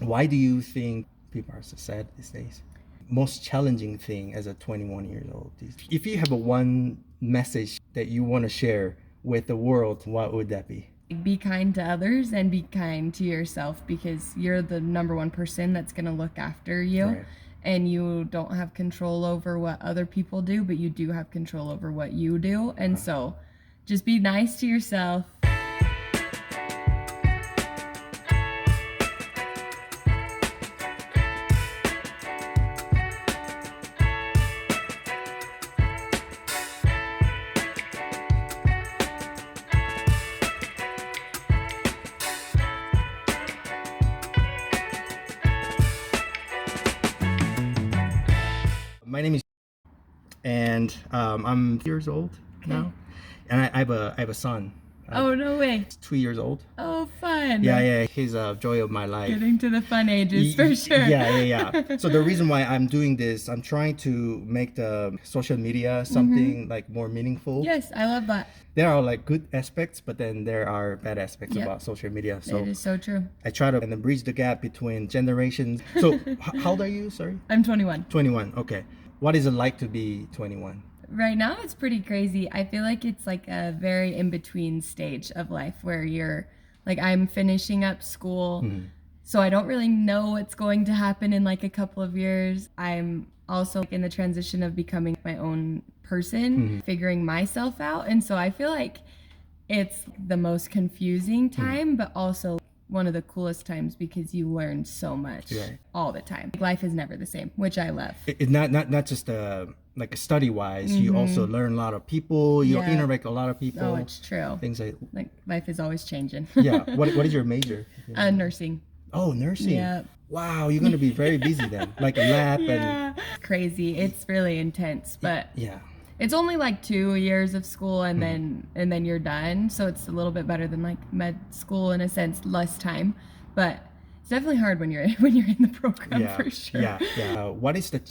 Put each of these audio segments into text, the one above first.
Why do you think people are so sad these days? Most challenging thing as a 21 years old. If you have a one message that you want to share with the world, what would that be? Be kind to others and be kind to yourself because you're the number one person that's going to look after you. Right. And you don't have control over what other people do, but you do have control over what you do. And so just be nice to yourself. My name is, and I'm years old now, and I have a son. Oh, no way. He's 2 years old. Oh, fun. Yeah. He's a joy of my life. Getting to the fun ages for sure. Yeah. So the reason why I'm doing this, I'm trying to make the social media something like more meaningful. Yes, I love that. There are like good aspects, but then there are bad aspects Yep. about social media. So It is so true. I try to and then bridge the gap between generations. So how old are you? Sorry. I'm 21. 21. Okay. What is it like to be 21? Right now it's pretty crazy. I feel like it's like a very in-between stage of life where you're like, I'm finishing up school, so I don't really know what's going to happen in like a couple of years. I'm also in the transition of becoming my own person, figuring myself out. And so I feel like it's the most confusing time, but also one of the coolest times because you learn so much all the time. Life is never the same, which I love. It's not just like study wise. You also learn a lot of people. You interact with a lot of people. Oh, it's true. Things like Life is always changing. yeah. What is your major? Nursing. Oh, nursing. Yeah. Wow, you're gonna be very busy then. Like a lab Yeah. It's crazy. It's really intense, but yeah. it's only like 2 years of school and then you're done. So it's a little bit better than like med school in a sense, less time. But it's definitely hard when you're in the program for sure. Yeah. What is the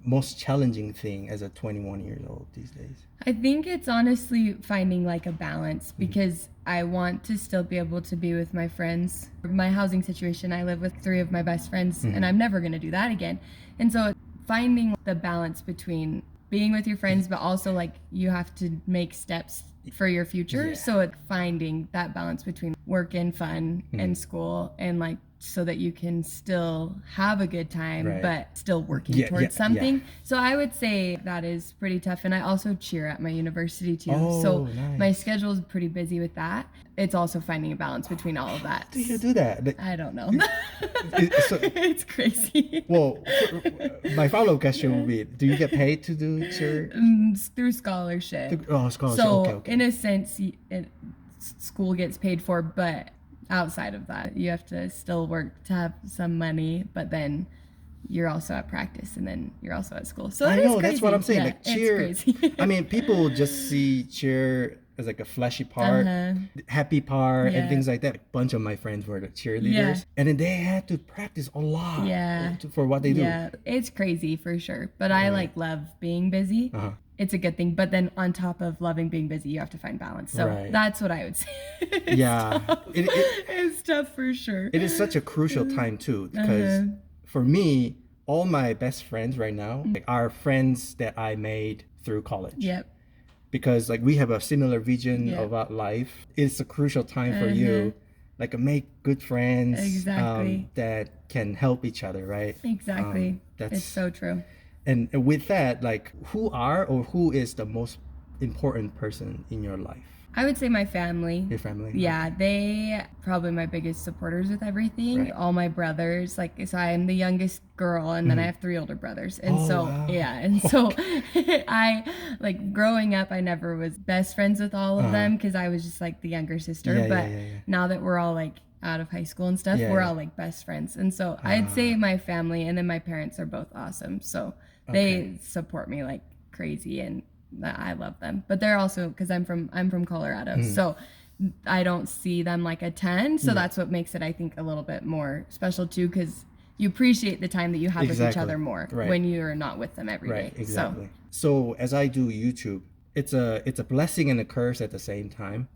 most challenging thing as a 21 years old these days? I think it's honestly finding like a balance because I want to still be able to be with my friends. My housing situation, I live with 3 of my best friends and I'm never going to do that again. And so finding the balance between being with your friends, but also like you have to make steps for your future. Yeah. So it's finding that balance between work and fun and school and like so that you can still have a good time, but still working towards something. So I would say that is pretty tough. And I also cheer at my university too. Oh, so nice. my schedule is pretty busy with that. It's also finding a balance between all of that. Do you do that? I don't know. So, It's crazy. well, my follow-up question would be: do you get paid to do cheer? Through scholarship. Oh, scholarship. So Okay. in a sense, school gets paid for, but outside of that, you have to still work to have some money. But then you're also at practice, and then you're also at school. So I it is know that's what crazy. I'm saying. Yeah, Like cheer. it's crazy. I mean, people just see cheer as like a flashy part, happy part, and things like that. A bunch of my friends were the cheerleaders, and then they had to practice a lot for what they do. Yeah, it's crazy for sure. But I like love being busy. It's a good thing. But then on top of loving being busy, you have to find balance. So that's what I would say. It's tough for sure. It is such a crucial time too, because for me, all my best friends right now are friends that I made through college. Yep. Because like we have a similar vision about life. It's a crucial time for you, like make good friends that can help each other, right? Exactly. It's so true. And with that, like who is the most important person in your life? I would say my family. Your family? Yeah, they probably my biggest supporters with everything. All my brothers, like, so I'm the youngest girl, and then I have 3 older brothers. And so I, like, growing up, I never was best friends with all of them because I was just like the younger sister. But now that we're all like out of high school and stuff, we're all like best friends. And so I'd say my family, and then my parents are both awesome. So they support me like crazy, and I love them. But they're also, because I'm from Colorado, so I don't see them like a ton. So that's what makes it, I think, a little bit more special too, because you appreciate the time that you have with each other more when you're not with them every day. Exactly. So as I do YouTube, it's a blessing and a curse at the same time.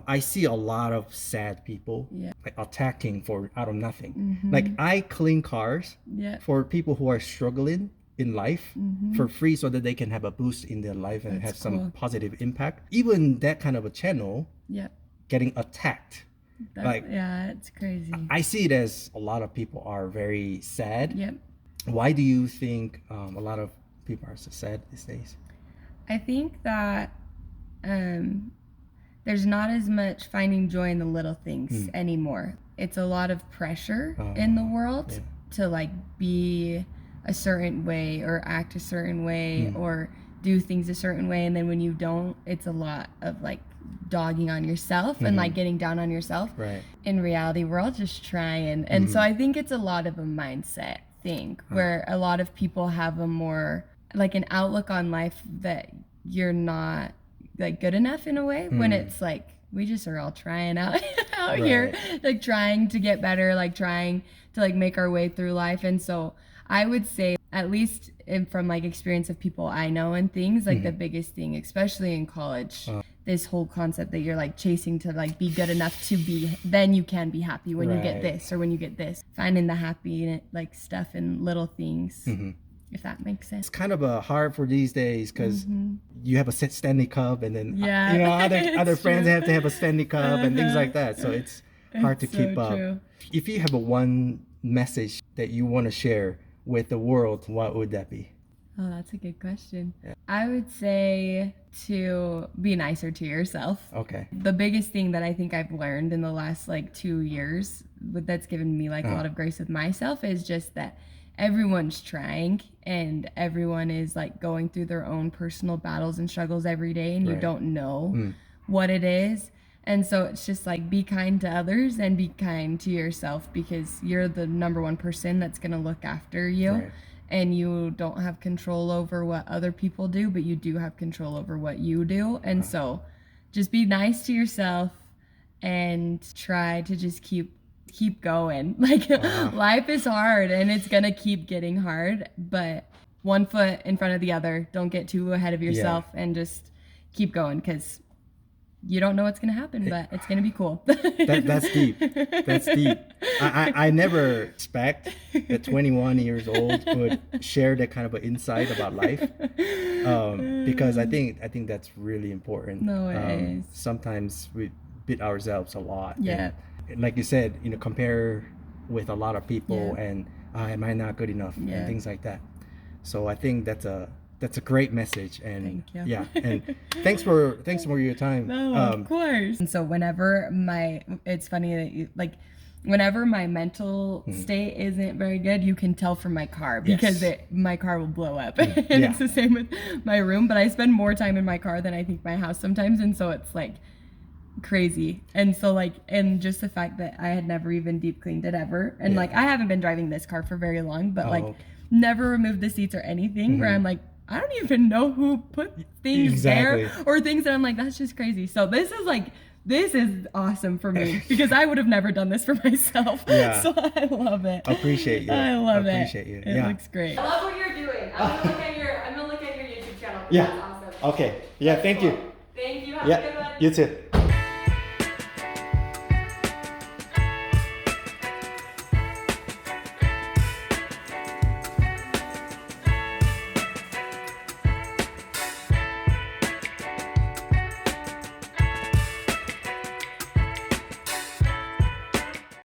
I see a lot of sad people like attacking for out of nothing. Like I clean cars for people who are struggling in life for free so that they can have a boost in their life and have some positive impact. Even that kind of a channel getting attacked. It's crazy. I see it as a lot of people are very sad. Why do you think a lot of people are so sad these days? I think that there's not as much finding joy in the little things anymore. It's a lot of pressure in the world to like be a certain way or act a certain way or do things a certain way, and then when you don't, it's a lot of like dogging on yourself and like getting down on yourself. In reality, we're all just trying, and so I think it's a lot of a mindset thing where a lot of people have a more like an outlook on life that you're not like good enough in a way, when it's like we just are all trying out here, like trying to get better, like trying to like make our way through life. And so I would say, at least from like experience of people I know and things, like the biggest thing, especially in college, this whole concept that you're like chasing to like be good enough to be, then you can be happy when you get this or when you get this, finding the happy like stuff in little things. If that makes sense. It's kind of hard for these days because you have a Stanley Cup, and then you know other friends have to have a Stanley Cup and things like that. So it's hard to keep up. True. If you have a one message that you want to share with the world, what would that be? Oh, that's a good question. I would say to be nicer to yourself. Okay. The biggest thing that I think I've learned in the last like 2 years that's given me like a lot of grace with myself is just that everyone's trying and everyone is like going through their own personal battles and struggles every day, and you don't know what it is. And so it's just like be kind to others and be kind to yourself, because you're the number one person that's going to look after you. And you don't have control over what other people do, but you do have control over what you do. And so just be nice to yourself and try to just keep going. Like life is hard and it's gonna keep getting hard, but one foot in front of the other. Don't get too ahead of yourself and just keep going, because you don't know what's gonna happen, but it's gonna be cool. That's deep. That's deep. I never expect that 21 years old would share that kind of an insight about life, because I think that's really important. No, it is. Sometimes we beat ourselves a lot. Yeah. And like you said, compare with a lot of people, and am I not good enough, and things like that. So I think that's a great message, and thank you. And thanks for your time. No, of course. And so whenever it's funny that you like, whenever my mental state isn't very good, you can tell from my car, because my car will blow up. And it's the same with my room, but I spend more time in my car than I think my house sometimes, and so it's like crazy. And so like, and just the fact that I had never even deep cleaned it ever, and like I haven't been driving this car for very long, but never removed the seats or anything, where I'm like, I don't even know who put things there, or things that I'm like, that's just crazy. So this is awesome for me, because I would have never done this for myself. So I love it. Appreciate you. I love it. Appreciate you. It looks great. I love what you're doing. I'm gonna look at your YouTube channel. Yeah. That's awesome. Okay. Yeah. Thank you. Thank you. Have a good one. You too.